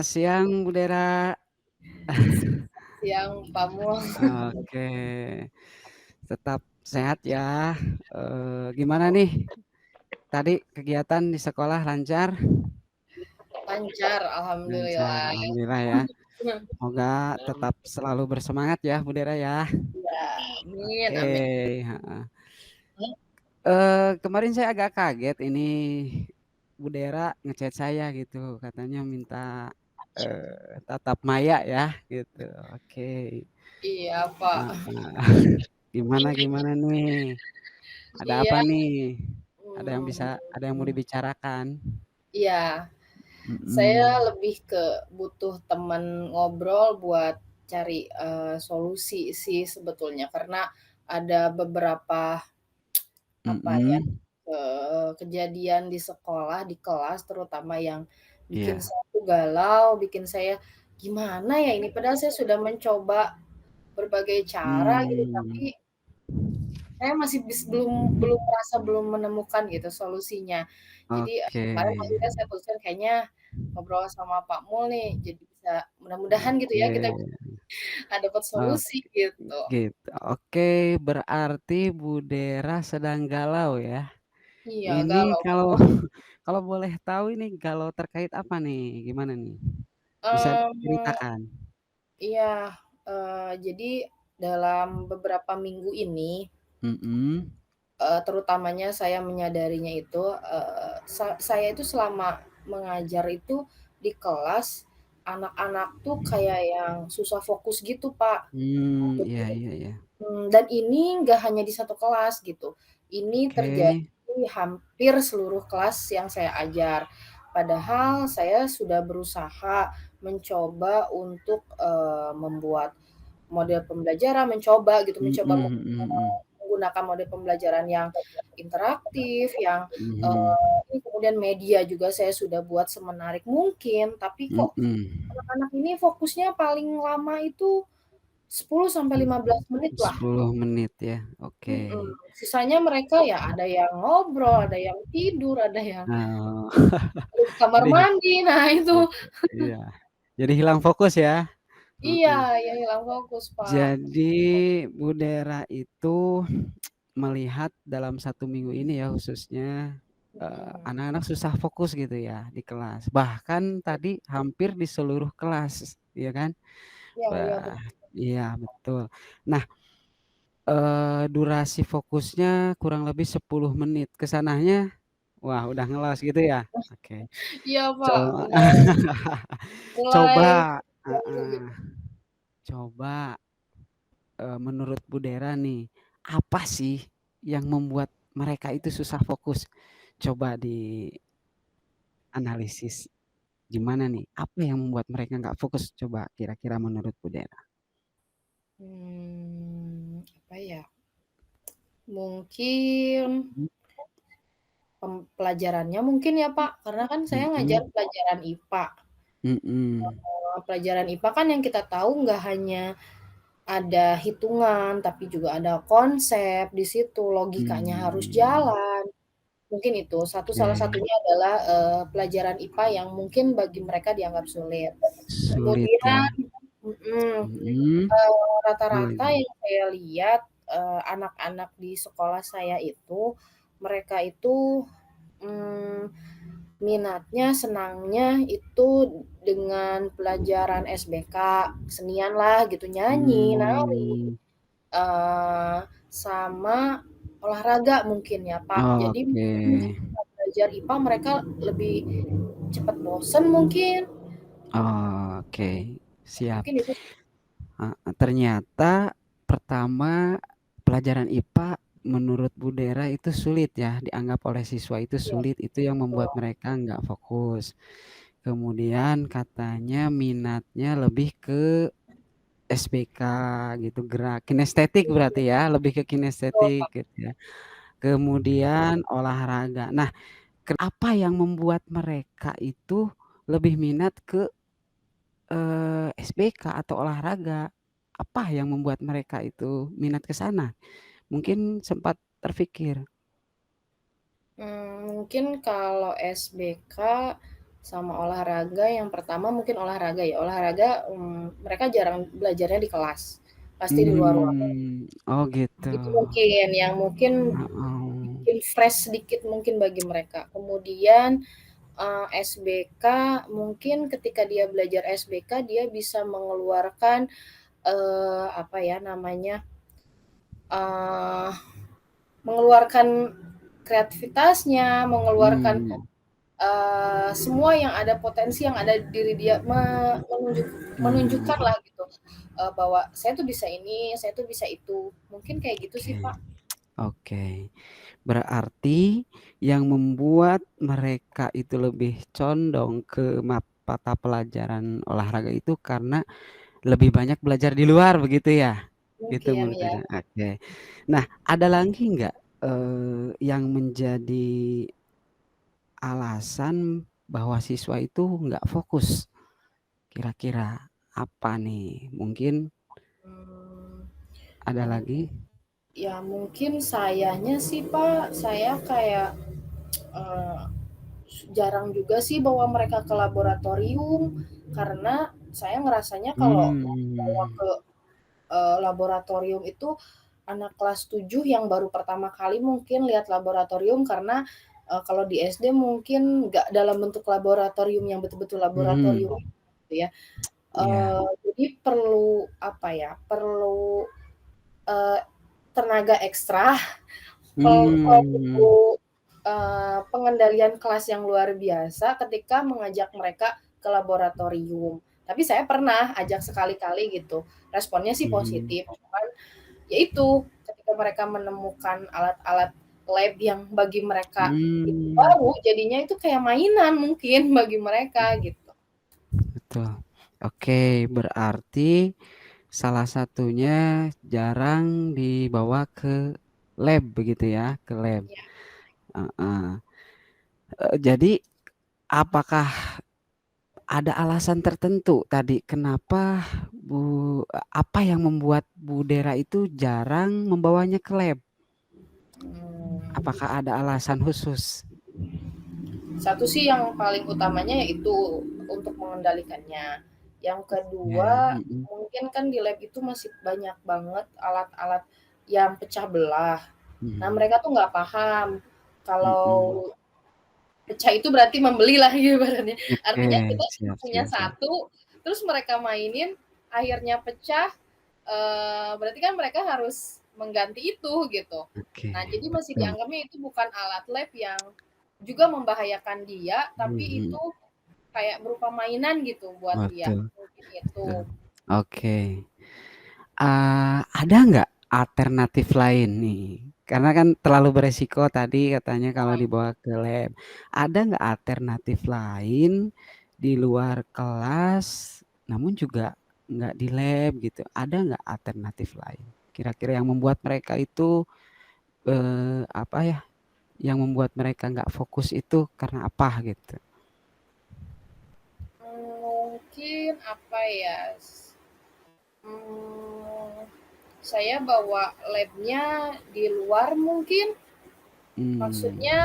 Selamat siang, Bu Dera. Siang, Pak Mul. Oke, tetap sehat ya. Gimana nih? Tadi kegiatan di sekolah lancar? Lancar, Lancar, alhamdulillah. alhamdulillah ya. Semoga tetap selalu bersemangat ya, Bu Dera ya. Ya, amin, Oke, amin. heeh. Kemarin saya agak kaget ini Bu Dera ngechat saya gitu, katanya minta tatap maya ya, gitu. Oke. Iya, Pak. Heeh. Gimana gimana nih? Ada apa Iya, nih? hmm, Ada yang mau dibicarakan? iya. Saya Mhm. lebih ke butuh teman ngobrol buat cari solusi sih sebetulnya, karena ada beberapa apa ya Mhm. kejadian di sekolah, di kelas terutama yang bikin Iya. saya tuh galau, bikin saya gimana ya ini, padahal saya sudah mencoba berbagai cara gitu, tapi Mmm. saya masih belum belum merasa belum menemukan gitu solusinya. Jadi, Oke. kemarin akhirnya saya putuskan kayaknya ngobrol sama Pak Mul nih, jadi bisa mudah-mudahan gitu ya kita Oke. dapat Ok solusi gitu. gitu. Oke, berarti Bu Dera sedang galau ya? Iya, Ini galau. kalau kalau boleh tahu ini galau terkait apa nih? Gimana nih? Bisa Mmm, diceritakan? iya, jadi dalam beberapa minggu ini, Mhm. terutamanya saya menyadarinya itu, saya itu selama mengajar itu di kelas, anak-anak tuh kayak yang susah fokus gitu, Pak. Iya iya iya. Dan ini nggak hanya di satu kelas gitu, ini Oke. terjadi hampir seluruh kelas yang saya ajar. Padahal saya sudah berusaha mencoba untuk, membuat model pembelajaran, mencoba Mhm mhm mhm. menggunakan model pembelajaran yang interaktif, yang, Mhm. ini kemudian media juga saya sudah buat semenarik mungkin, tapi kok Mhm. anak-anak ini fokusnya paling lama itu 10 sampai 15 menit lah. 10 menit ya, oke. Sisanya mereka ya ada yang ngobrol, ada yang tidur, ada yang Oh, di kamar jadi mandi, nah itu. iya, jadi hilang fokus ya? Iya, Heeh. yang hilang fokus, Pak. Jadi Bu Dera itu melihat dalam 1 minggu ini ya khususnya, Mhm. anak-anak susah fokus gitu ya di kelas, bahkan tadi hampir di seluruh kelas, iya kan? Iya iya, Wah, betul. iya betul. Nah, durasi fokusnya kurang lebih 10 menit, ke sananya wah udah ngelos gitu ya? Oke. Iya, Co Pak, mulai mulai coba ganggu heeh, gitu. coba, menurut Bu Dera nih, apa sih yang membuat mereka itu susah fokus? Coba dianalisis, gimana nih? Apa yang membuat mereka nggak fokus coba kira-kira menurut Bu Dera? Apa ya, mungkin Mhm pelajarannya mungkin ya, Pak, karena kan saya ngajar mhm pelajaran IPA. mhm Pelajaran IPA kan yang kita tahu nggak hanya ada hitungan, tapi juga ada konsep di situ, logikanya harus mmm, jalan. Mungkin itu, salah oke, satunya adalah, pelajaran IPA yang mungkin bagi mereka dianggap sulit. sulit ya, Kemudian mhm, mhm, rata-rata gimana? yang saya lihat, anak-anak di sekolah saya itu, mereka itu, mmm, minatnya, senangnya itu dengan pelajaran SBK, kesenian lah gitu, nyanyi, nari. Mmm, Sama olahraga mungkin ya, Pak. Jadi oke, mungkin ketika belajar IPA mereka lebih cepat bosen mungkin, oke, siap. mungkin itu sih. Heeh, ternyata pertama pelajaran IPA menurut Bu Dera itu sulit ya, dianggap oleh siswa itu Iya, sulit, itu yang betul. membuat mereka nggak fokus. Kemudian katanya minatnya lebih ke SBK gitu, gerak kinestetik berarti ya, lebih ke Betul, kinestetik Pak. gitu ya. Kemudian olahraga. Nah, apa yang membuat mereka itu lebih minat ke SBK atau olahraga, apa yang membuat mereka itu minat ke sana? Mungkin sempat terfikir. Mungkin kalau SBK Sama olahraga yang pertama mungkin olahraga ya, olahraga, mereka jarang belajarnya di kelas, pasti di luar ruangan. Oh gitu. Itu mungkin yang mungkin Heeh. bikin fresh sedikit mungkin bagi mereka. Kemudian, SBK mungkin ketika dia belajar SBK dia bisa mengeluarkan, apa ya namanya, eee, mengeluarkan kreativitasnya, mengeluarkan, Mmm, semua yang ada potensi yang ada di diri dia, mmm, menunjukkanlah gitu, bahwa saya tuh bisa ini, saya tuh bisa itu. Mungkin kayak gitu sih, oke. Pak. Oke. Berarti yang membuat mereka itu lebih condong ke mata pelajaran olahraga itu karena lebih banyak belajar di luar begitu ya? Gitu Mungkin menurut ya. Anda? Oke. Nah, ada lagi nggak, yang menjadi alasan bahwa siswa itu nggak fokus? Kira-kira apa nih? Mungkin Mmm, ada yang lagi? ya mungkin sayanya sih, Pak, saya kayak, eee, jarang juga sih bawa mereka ke laboratorium, karena saya ngerasanya kalau bawa Mmm, ke, laboratorium itu anak kelas 7 yang baru pertama kali mungkin lihat laboratorium karena, kalau di SD mungkin nggak dalam bentuk laboratorium yang betul-betul laboratorium mhm, gitu ya. iya. Jadi perlu apa ya, perlu, eee, tenaga ekstra, Mmm, perlu, pengendalian kelas yang luar biasa ketika mengajak mereka ke laboratorium. Tapi saya pernah ajak sekali-kali gitu, responnya sih mhm, positif, cuman ya itu, ketika mereka menemukan alat-alat lab yang bagi mereka itu mmm, baru, jadinya itu kayak mainan mungkin bagi mereka gitu. betul. Oke, berarti salah satunya jarang dibawa ke lab begitu ya, ke lab, Ya, heeh. Jadi apakah ada alasan tertentu tadi kenapa Bu apa yang membuat Bu Dera itu jarang membawanya ke lab? mmm. Apakah ada alasan khusus? Satu sih yang paling utamanya yaitu untuk mengendalikannya. Yang Ya, kedua, mhm, mungkin kan di lab itu masih banyak banget alat-alat yang pecah belah. Nah, mhm, mereka tuh nggak paham mhm. kalau pecah itu berarti membelilah ibaratnya. Oke, Artinya kita cuma siap punya siap siap. satu, terus mereka mainin, akhirnya pecah, berarti kan mereka harus mengganti itu gitu. Oke, Nah, jadi masih betul. dianggapnya itu bukan alat lab yang juga membahayakan dia, tapi Mhm, itu kayak berupa mainan gitu buat dia, betul mungkin betul. itu. Oke, ada nggak alternatif lain nih? Karena kan terlalu beresiko tadi katanya kalau dibawa ke lab. Ada nggak alternatif lain di luar kelas, namun juga nggak di lab gitu, ada nggak alternatif lain? Kira-kira yang membuat mereka itu, apa ya, yang membuat mereka nggak fokus itu karena apa gitu? Mungkin apa ya, mmm, saya bawa labnya di luar mungkin. Mmm, Maksudnya,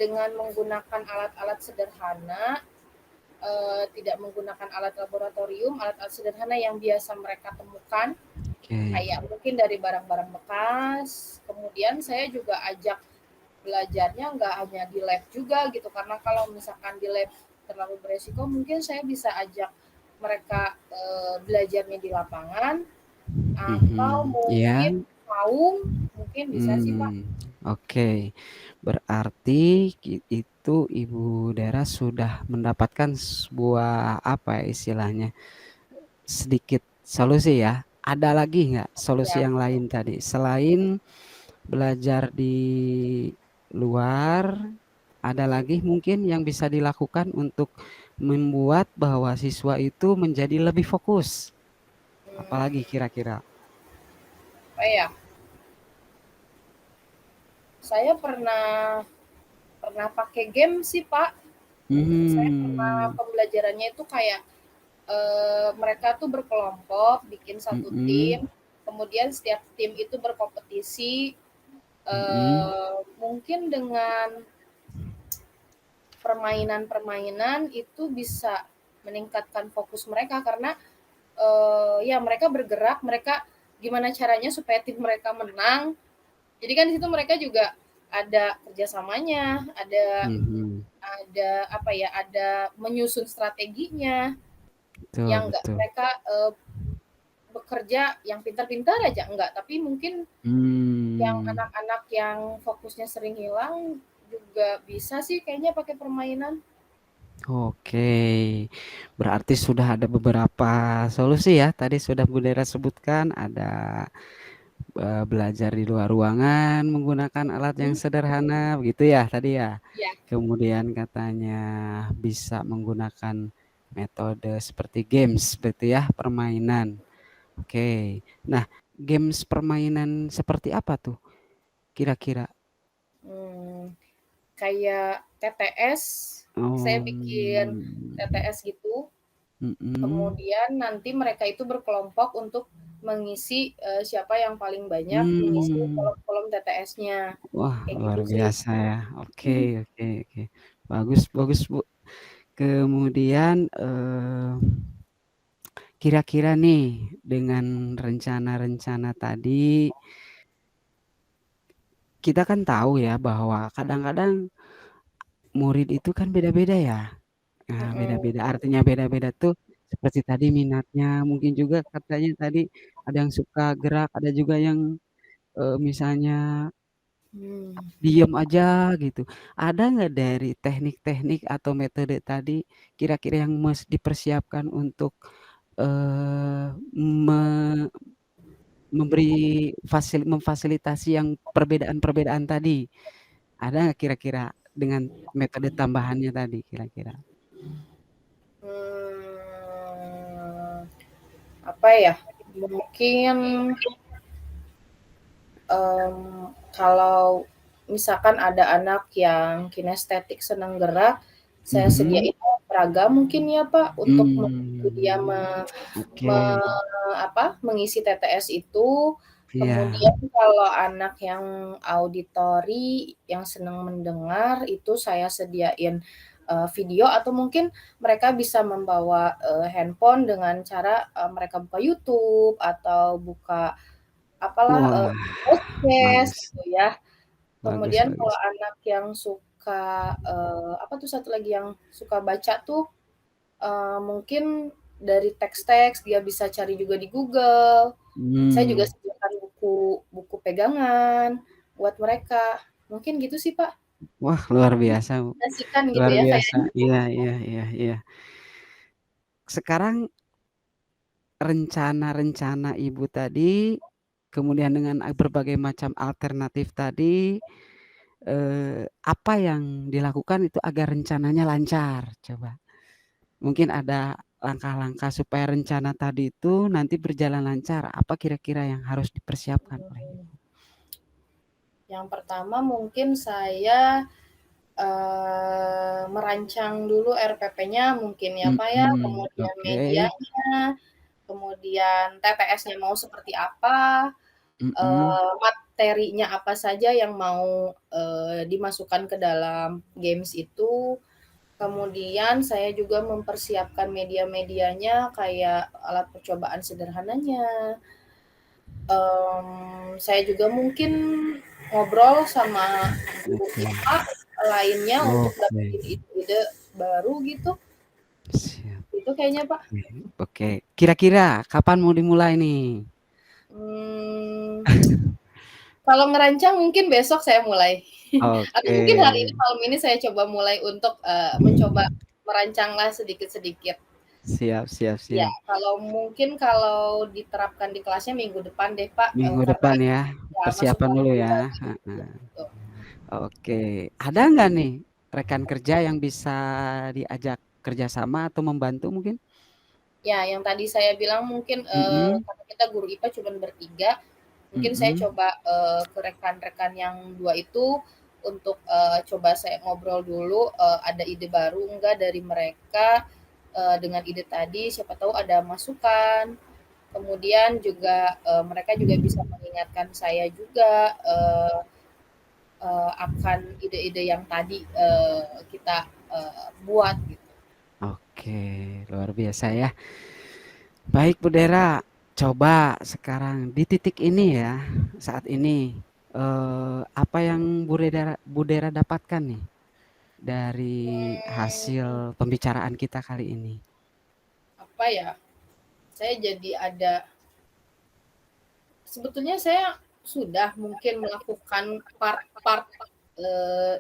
dengan menggunakan alat-alat sederhana, tidak menggunakan alat laboratorium, alat-alat sederhana yang biasa mereka temukan, oke. kayak mungkin dari barang-barang bekas. Kemudian saya juga ajak belajarnya nggak hanya di lab juga gitu, karena kalau misalkan di lab terlalu beresiko, mungkin saya bisa ajak mereka, belajarnya di lapangan, atau Mhm, iya, mungkin saung, mungkin bisa sih, Pak. oke. Berarti itu Ibu Dera sudah mendapatkan sebuah, apa ya istilahnya, sedikit solusi ya. Ada lagi nggak solusi Ya, yang lain tadi? Selain belajar di luar, ada lagi mungkin yang bisa dilakukan untuk membuat bahwa siswa itu menjadi lebih fokus? Apalagi kira-kira? apa ya, saya pernah pernah pakai game sih, Pak. Saya pernah Hmm, pembelajarannya itu kayak, mereka tuh berkelompok, bikin satu mhm, tim, kemudian setiap tim itu berkompetisi, mhm. mungkin dengan permainan-permainan itu bisa meningkatkan fokus mereka karena ya mereka bergerak, mereka gimana caranya supaya tim mereka menang. Jadi kan di situ mereka juga ada kerjasamanya, Mhm. ada apa ya, ada menyusun strateginya, Betul yang nggak betul. mereka bekerja yang pintar-pintar aja enggak, tapi mungkin yang Mmm. anak-anak yang fokusnya sering hilang juga bisa sih kayaknya pakai permainan. Oke, berarti sudah ada beberapa solusi ya, tadi sudah Bu Dera sebutkan, ada, belajar di luar ruangan menggunakan alat yang Mhm, sederhana, begitu ya tadi ya? iya, Kemudian katanya bisa menggunakan metode seperti games begitu ya, permainan. Oke. Nah, games permainan seperti apa tuh kira-kira? mmm, kayak TTS, saya Oh, bikin TTS gitu, mhm. kemudian nanti mereka itu berkelompok untuk mengisi, siapa yang paling banyak mengisi Mmm. kolom-kolom TTS-nya, Wah, kayak luar gitu sih. biasa ya. Oke oke oke. Bagus bagus, Bu. Kemudian, kira-kira nih dengan rencana-rencana tadi, kita kan tahu ya bahwa kadang-kadang murid itu kan beda-beda ya. Nah, Mhm, beda-beda artinya beda-beda tuh seperti tadi minatnya, mungkin juga katanya tadi ada yang suka gerak, ada juga yang, misalnya mmm, diem aja gitu. Ada nggak dari teknik-teknik atau metode tadi kira-kira yang dipersiapkan untuk, eee, me memberi memfasilitasi yang perbedaan-perbedaan tadi? Ada nggak kira-kira dengan metode tambahannya tadi kira-kira? mmm, apa ya, mungkin kalau misalkan ada anak yang kinestetik senang gerak, saya Mhm. sediain alat peraga mungkin ya, Pak, untuk membantu dia Mmm, oke. me apa, mengisi TTS itu. Iya. Kemudian kalau anak yang auditori, yang senang mendengar, itu saya sediain, video atau mungkin mereka bisa membawa, handphone dengan cara, mereka buka YouTube atau buka apalah, Wah, podcast bagus gitu ya. bagus Kemudian kalau bagus. anak yang suka, apa tuh satu lagi yang suka baca tuh, mungkin dari teks-teks dia bisa cari juga di Google. Saya juga Mmm. sediakan buku buku pegangan buat mereka. Mungkin gitu sih, Pak. Wah, luar biasa, Bu. Asik-asikanan gitu Luar ya biasa. kayaknya. Iya iya iya iya. Sekarang rencana-rencana Ibu tadi, kemudian dengan berbagai macam alternatif tadi, apa yang dilakukan itu agar rencananya lancar? Coba. Mungkin ada langkah-langkah supaya rencana tadi itu nanti berjalan lancar, apa kira-kira yang harus dipersiapkan oleh Mmm, Ibu? yang pertama mungkin saya, merancang dulu RPP-nya mungkin ya, Pak, ya, Mhm, kemudian oke. medianya, kemudian TTS-nya mau seperti apa, Mhm. materinya apa saja yang mau, dimasukkan ke dalam games itu. Kemudian saya juga mempersiapkan media-medianya kayak alat percobaan sederhananya, saya juga mungkin ngobrol sama guru Oke IPA lainnya untuk oke. dapetin ide-ide baru gitu, Siap, itu kayaknya, Pak. oke oke. Kira-kira kapan mau dimulai nih? Mmm, kalau ngerancang mungkin besok saya mulai, atau Oke. mungkin hari ini malam ini saya coba mulai untuk, mencoba merancanglah sedikit-sedikit. Siap siap Iya, siap. kalau diterapkan di kelasnya minggu depan deh, Pak, Minggu karena depan ya, ya masuk persiapan dulu waktu ya, lagi, heeh. gitu. Oke, ada nggak nih rekan kerja yang bisa diajak kerjasama atau membantu mungkin? Ya, yang tadi saya bilang mungkin, Mhm karena kita guru IPA cuman bertiga, mungkin saya mhm. coba, ke rekan-rekan yang 2 itu untuk, coba saya ngobrol dulu, ada ide baru enggak dari mereka, dengan ide tadi, siapa tahu ada masukan. Kemudian juga, mereka juga bisa mengingatkan saya juga, akan ide-ide yang tadi, kita, buat gitu. Oke, luar biasa ya. Baik Bu Dera, coba sekarang di titik ini ya, saat ini apa yang Bu Dera dapatkan nih dari Mmm, hasil pembicaraan kita kali ini? apa ya, saya jadi ada sebetulnya saya sudah mungkin melakukan part-part,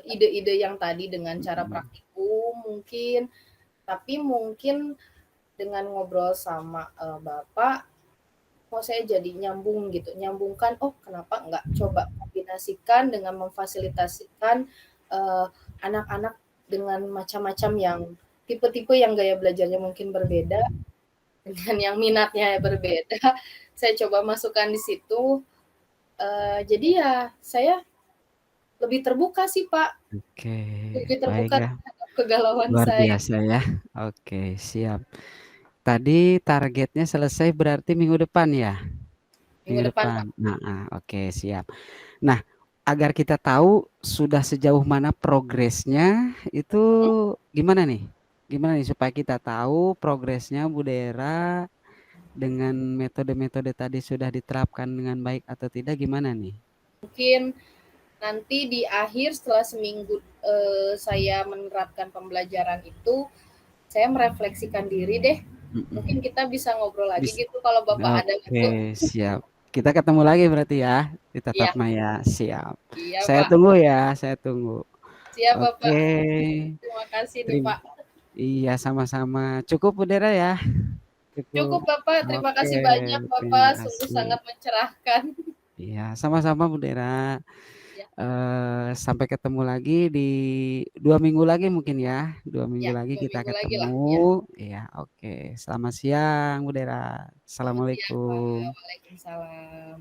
ide-ide yang tadi dengan cara Mhm. praktikum mungkin, tapi mungkin dengan ngobrol sama, Bapak, kok saya jadi nyambung gitu, nyambungkan, oh kenapa nggak coba kombinasikan dengan memfasilitasikan, anak-anak dengan macam-macam yang tipe-tipe yang gaya belajarnya mungkin berbeda, dengan yang minatnya berbeda, saya coba masukkan di situ, jadi ya saya lebih terbuka sih, Pak, Oke, lebih baik terbuka ya, terhadap kegalauan luar saya. biasa ya. Oke, siap. Tadi targetnya selesai berarti minggu depan ya? Minggu Minggu depan, depan. Pak. Nah, oke, siap. Nah, agar kita tahu sudah sejauh mana progresnya, itu Mhm. gimana nih? Gimana nih supaya kita tahu progresnya Bu Dera dengan metode-metode tadi sudah diterapkan dengan baik atau tidak, gimana nih? Mungkin nanti di akhir setelah seminggu, saya menerapkan pembelajaran itu, saya merefleksikan diri deh. Mungkin Mhm. kita bisa ngobrol lagi Bis gitu kalau Bapak ada waktu. Oke, siap. Kita ketemu lagi berarti ya di Tatap Iya Maya. Siap. iya, Saya Pak. tunggu ya, saya tunggu. Siap, Oke. Bapak. Terima kasih nih, Terima Pak. iya, sama-sama. Cukup Bu Dera ya? Cukup. Cukup, Bapak. Terima Oke, kasih banyak, terima Bapak. Sungguh kasih. sangat mencerahkan. Iya, sama-sama Bu Dera. Ya, Sampai ketemu lagi di 2 minggu lagi mungkin ya. 2 minggu ya, lagi 2 kita minggu lagi ketemu. lah, ya. Iya, oke. Selamat siang Bu Dera. Selamat siang, Pak. Assalamualaikum. Waalaikumsalam.